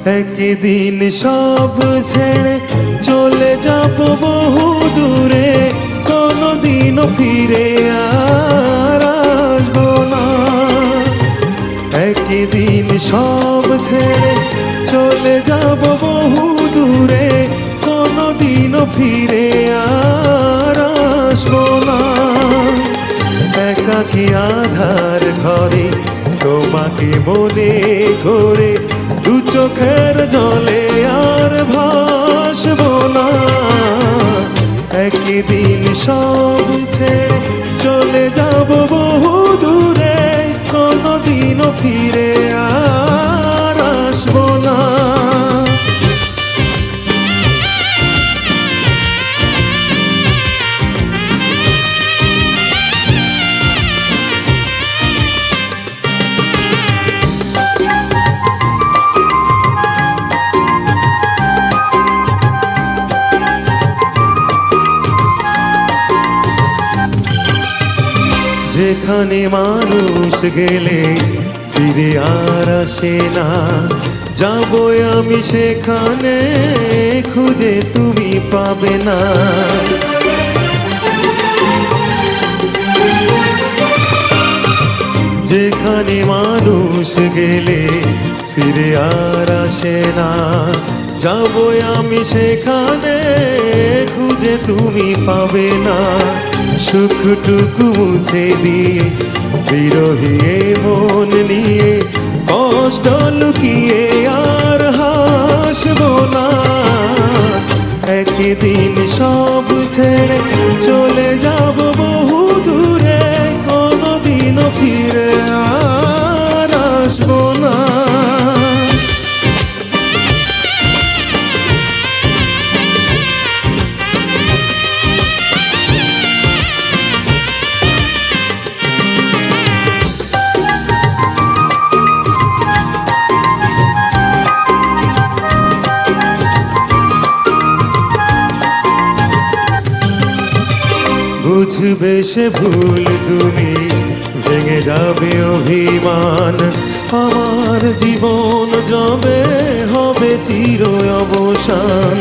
একদিন সব ছেড়ে চলে যাব বহু দূরে, কোনদিনও ফিরে আর আসবো না। একদিন সব ছেড়ে চলে যাব বহু দূরে, কোনদিনও ফিরে আর আসবো না। একাকী আধার ঘরে তোমাকে মনে করে দু চোখের জলে আর ভাসবো না। একদিন সব ছেড়ে চলে যাব বহু দূরে, কোনদিনও ফিরে আর আসবো না। যেখানে মানুষ গেলে ফিরে আর আসে না, যাবো আমি সেখানে খুঁজে তুমি পাবে না। যেখানে মানুষ গেলে ফিরে আর আসে না, যাবো আমি সেখানে খুঁজে তুমি পাবে না। সুখটুকু মুছে দিয়ে বিরহী মন নিয়ে কষ্ট লুকিয়ে আর হাসবো না। একদিন সব ছেড়ে চলে যাব বহু দূরে, কোনদিনও ফিরে আর আসবো না। বুঝবে সে ভুল তুমি, ভেঙে যাবে অভিমান, আমার জীবন যবে হবে চির অবসান।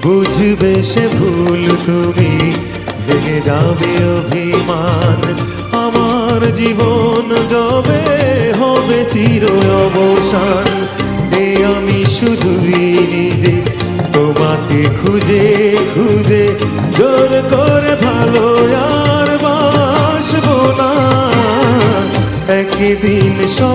বুঝবে সে ভুল তুমি, ভেঙে যাবে অভিমান, আমার জীবন যবে হবে চির অবসান। আমি শুধুই নিজে তোমাকে খুঁজে খুঁজে জোর করে ভালো আর বাসবো না। একদিন সব